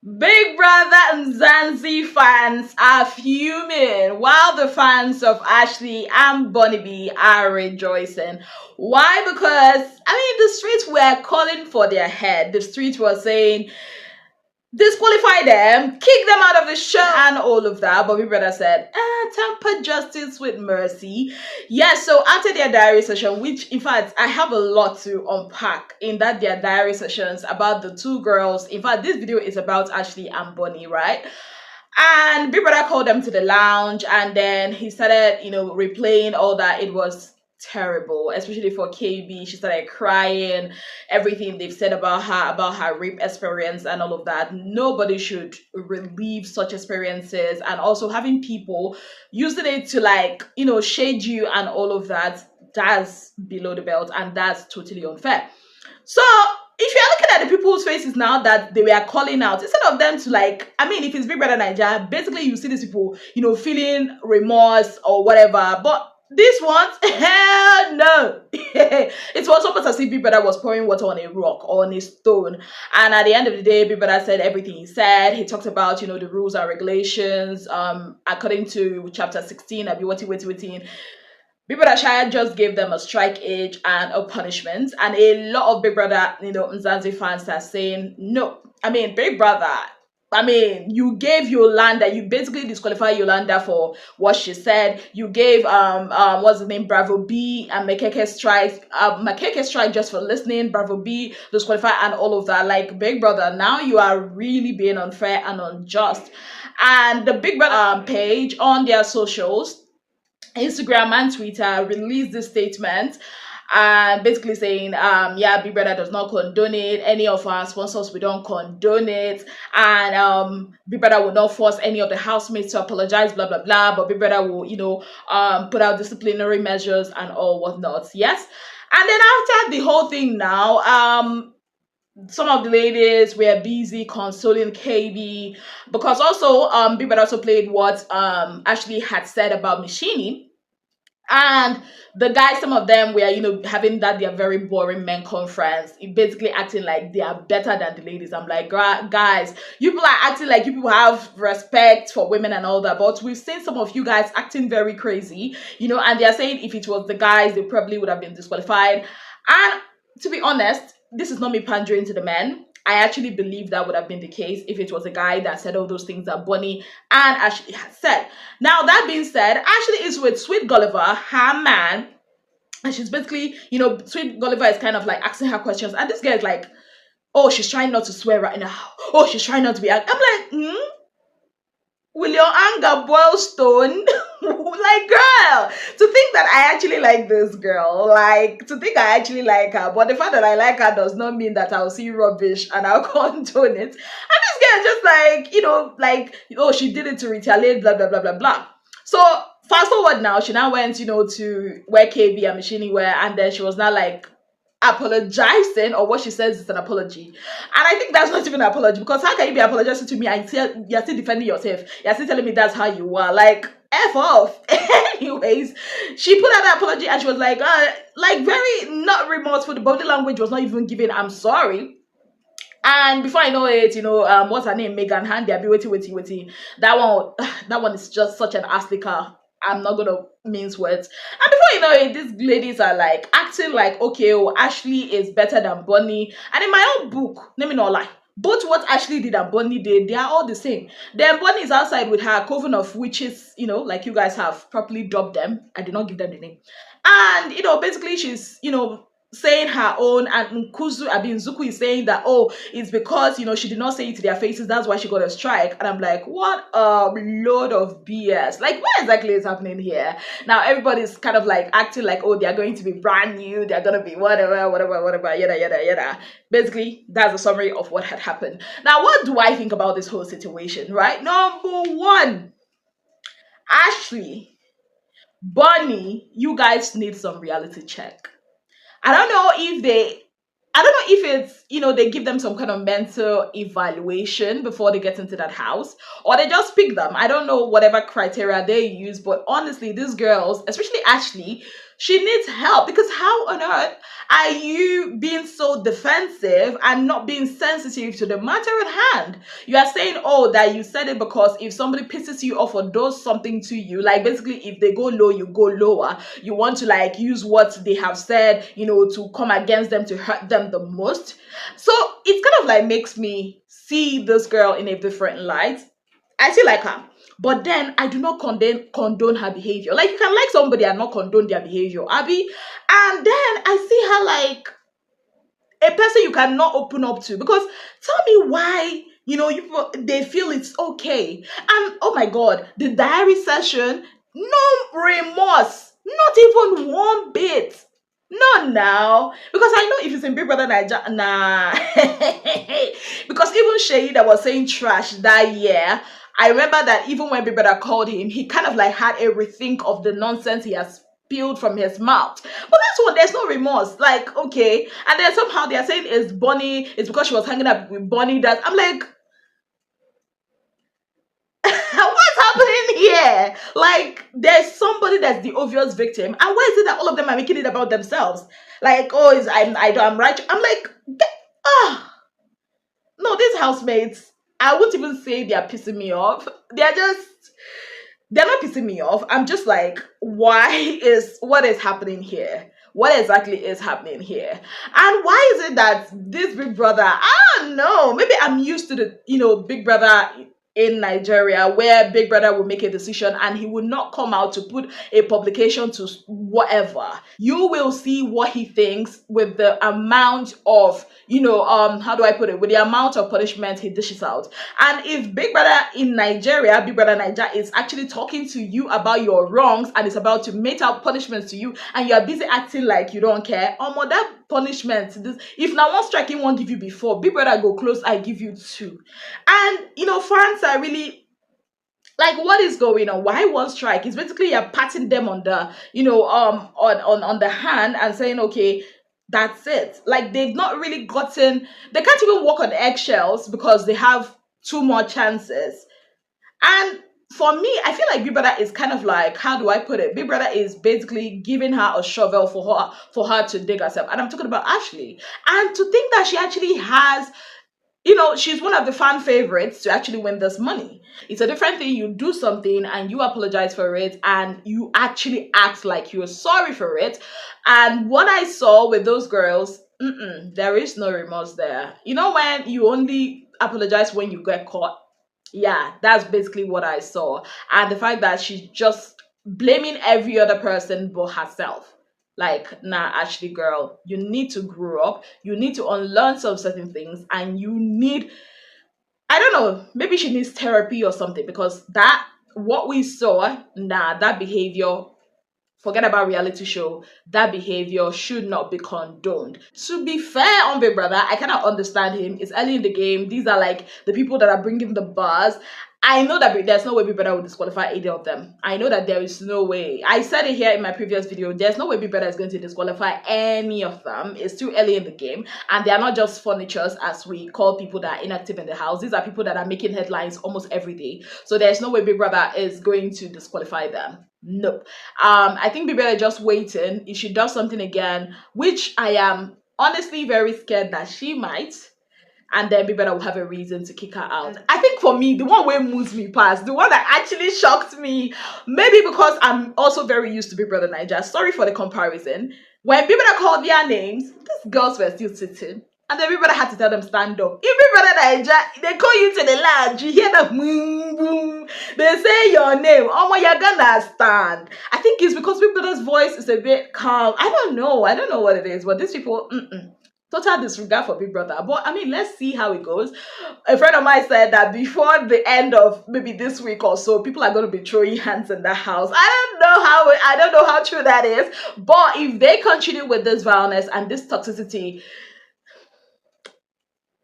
Big Brother and Zansi fans are fuming, while the fans of Ashley and Bonnie B are rejoicing. Why? Because the streets were calling for their head. The streets were saying disqualify them, kick them out of the show, and all of that. But Big Brother said, temper justice with mercy. Yes, so after their diary session, which in fact I have a lot to unpack in that their diary sessions about the two girls. In fact, this video is about Ashley and Bonnie, right? And Big Brother called them to the lounge, and then he started, replaying all that. It was terrible, especially for Kayb. She started crying, everything they've said about her rape experience and all of that. Nobody should relive such experiences, and also having people using it to shade you and all of that. That's below the belt, and that's totally unfair. So if you're looking at the people's faces now that they were calling out, instead of them to if it's Big Brother Nigeria, basically you see these people, feeling remorse or whatever. But this one, hell no. It was almost as if Big Brother was pouring water on a rock or on a stone. And at the end of the day, Big Brother said everything he said. He talked about, the rules and regulations. According to chapter 16, I'll be waiting. Big Brother Shire just gave them a strike age and a punishment, and a lot of Big Brother, Mzansi fans are saying no. Big Brother, you gave Yolanda, you basically disqualified Yolanda for what she said. You gave what's the name, Bravo B and Makeke strike just for listening. Bravo B disqualified and all of that. Like, Big Brother, now you are really being unfair and unjust. And the Big Brother page on their socials, Instagram and Twitter, released this statement and basically saying, Big Brother does not condone it. Any of our sponsors, we don't condone it. And Big Brother will not force any of the housemates to apologize, blah, blah, blah. But Big Brother will, put out disciplinary measures and all whatnot. Yes. And then after the whole thing now, some of the ladies were busy consoling Kayb, because also Big Brother also played what Ashley had said about Machini. And the guys, some of them were, having that their very boring men conference, basically acting like they are better than the ladies. I'm like, guys, you people are acting like you people have respect for women and all that, but we've seen some of you guys acting very crazy, and they're saying if it was the guys, they probably would have been disqualified. And to be honest, this is not me pandering to the men. I actually believe that would have been the case if it was a guy that said all those things that Bonnie and Ashley had said. Now, that being said, Ashley is with Sweet Gulliver, her man, and she's basically, Sweet Gulliver is kind of like asking her questions, and this guy is like, oh, she's trying not to swear right now. Oh, she's trying not to be angry. I'm like, will your anger boil stone? Like, girl, to think that I actually like this girl, to think I actually like her, but the fact that I like her does not mean that I'll see rubbish and I'll condone it. And this girl just oh, she did it to retaliate, blah, blah, blah, blah, blah. So fast forward now, she now went, to where Kayb and Machini were, and then she was now apologizing, or what she says is an apology. And I think that's not even an apology, because how can you be apologizing to me and you're still defending yourself? You're still telling me that's how you are. F off. Anyways, she put out that apology and she was very not remorseful. The body language was not even giving I'm sorry. And before I know it, what's her name, Megan Handy, I'll be waiting. That one is just such an ass licker. I'm not gonna mince words. And before you know it, these ladies are acting like, okay, Ashley is better than Bonnie. And in my own book, let me not lie, both what Ashley did and Bonnie did, they are all the same. Then Bonnie is outside with her coven of witches, like you guys have properly dubbed them. I did not give them the name. And, basically she's, saying her own, and Nzuku is saying that, oh, it's because, she did not say it to their faces, that's why she got a strike. And I'm like, what a load of BS. What exactly is happening here? Now everybody's kind of acting like, oh, they're going to be brand new, they're going to be whatever, yada. Basically, that's a summary of what had happened. Now, what do I think about this whole situation, right? Number one, Ashley, Bonnie, you guys need some reality check. I don't know if it's, they give them some kind of mental evaluation before they get into that house, or they just pick them. I don't know whatever criteria they use, but honestly, these girls, especially Ashley, she needs help, because how on earth are you being so defensive and not being sensitive to the matter at hand? You are saying, oh, that you said it because if somebody pisses you off or does something to you, like basically if they go low, you go lower. You want to like use what they have said, to come against them, to hurt them the most. So it kind of like makes me see this girl in a different light. I still like her. But then I do not condone her behavior. Like, you can like somebody and not condone their behavior, Abby. And then I see her like a person you cannot open up to, because tell me why they feel it's okay. And oh my god, the diary session, no remorse, not even one bit. No, now, because I know if it's in Big Brother Niger, nah. Because even Shay that was saying trash that year, I remember that even when Big Brother called him, he kind of like had a rethink of the nonsense he has spilled from his mouth. But that's what, there's no remorse. Like, okay. And then somehow they are saying it's Bonnie, it's because she was hanging up with Bonnie that I'm like, what's happening here? Like, there's somebody that's the obvious victim, and why is it that all of them are making it about themselves? Like, oh, I'm right. I'm like, no, these housemates, I wouldn't even say they're pissing me off. They're not pissing me off. I'm just like, what is happening here? What exactly is happening here? And why is it that this Big Brother, I don't know, maybe I'm used to the, Big Brother in Nigeria, where Big Brother will make a decision and he will not come out to put a publication to whatever. You will see what he thinks with the amount of, how do I put it? With the amount of punishment he dishes out. And if Big Brother in Nigeria, Big Brother Nigeria is actually talking to you about your wrongs and is about to mete out punishments to you, and you are busy acting like you don't care, that punishment, if now one striking won't give you before, Big Brother go close, I give you two. And fans are really like, what is going on? Why one strike? It's basically you're patting them on the on the hand and saying, okay, that's it. Like, they've not really gotten, they can't even walk on eggshells because they have two more chances. And for me, I feel like Big Brother is kind of like, how do I put it? Big Brother is basically giving her a shovel for her to dig herself. And I'm talking about Ashley. And to think that she actually has, she's one of the fan favorites to actually win this money. It's a different thing. You do something and you apologize for it and you actually act like you're sorry for it. And what I saw with those girls, there is no remorse there. When you only apologize when you get caught, yeah, that's basically what I saw. And the fact that she's just blaming every other person but herself. Like, nah, Ashley girl, you need to grow up. You need to unlearn some certain things. And you need, I don't know, maybe she needs therapy or something. Because what we saw, that behavior, forget about reality show, that behavior should not be condoned. To be fair on Big Brother, I cannot understand him. It's early in the game. These are like the people that are bringing the buzz. I know that there's no way Big Brother will disqualify either of them. I know that there is no way. I said it here in my previous video. There's no way Big Brother is going to disqualify any of them. It's too early in the game. And they are not just furnitures, as we call people that are inactive in the house. These are people that are making headlines almost every day. So there's no way Big Brother is going to disqualify them. No. I think Big Brother is just waiting. If she does something again, which I am honestly very scared that she might, and then Big Brother will have a reason to kick her out. I think for me, the one way moves me past, the one that actually shocked me, maybe because I'm also very used to Big Brother Niger. Sorry for the comparison. When Big Brother called their names, these girls were still sitting. And then Big Brother had to tell them, stand up. If Big Brother Niger, they call you to the lounge, you hear the boom, boom. They say your name. Oh my, you're gonna stand. I think it's because Big Brother's voice is a bit calm. I don't know what it is, but these people, total disregard for Big Brother. But I mean, let's see how it goes. A friend of mine said that before the end of maybe this week or so, people are going to be throwing hands in the house. I don't know how true that is. But if they continue with this violence and this toxicity,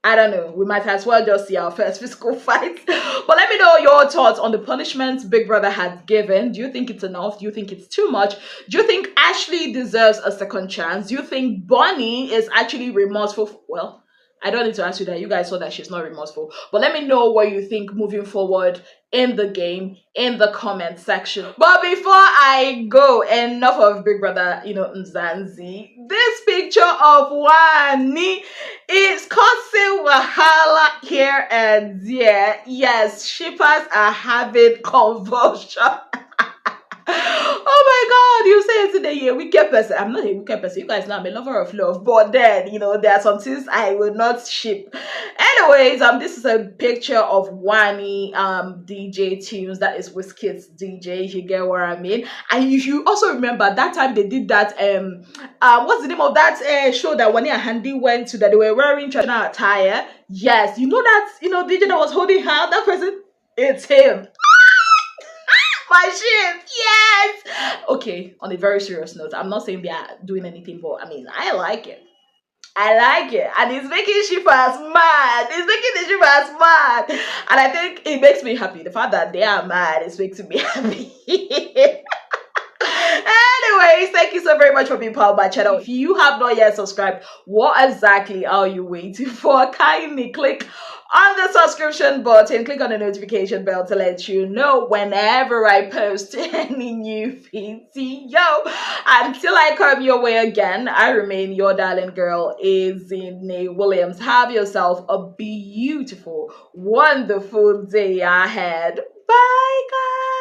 I don't know. We might as well just see our first physical fight. But let me know your thoughts on the punishments Big Brother has given. Do you think it's enough? Do you think it's too much? Do you think Ashley deserves a second chance? Do you think Bonnie is actually remorseful? Well, I don't need to ask you that. You guys saw that she's not remorseful. But let me know what you think moving forward in the game in the comment section. But before I go, enough of Big Brother, Mzansi. This picture of Wani is causing wahala here and there. Yes, shippers are having convulsion. Oh my god, you say it today, you're a wicked person. I'm not a wicked person. You guys know I'm a lover of love. But then, there are some things I will not ship. Anyways, this is a picture of Wani DJ tunes. That is Wizkid's DJ, if you get what I mean. And if you also remember that time they did that what's the name of that show that Wani and Handy went to, that they were wearing traditional attire? Yes, that DJ that was holding her, that person, it's him. My shit, yes. Okay, on a very serious note, I'm not saying they are doing anything, but I mean, I like it. I like it, and it's making shippers mad. It's making the shippers mad, and I think it makes me happy. The fact that they are mad is making me happy. Anyways, thank you so very much for being part of my channel. If you have not yet subscribed, what exactly are you waiting for? Kindly click on the subscription button, click on the notification bell to let you know whenever I post any new video. Until I come your way again, I remain your darling girl, Izine Williams. Have yourself a beautiful, wonderful day ahead. Bye, guys.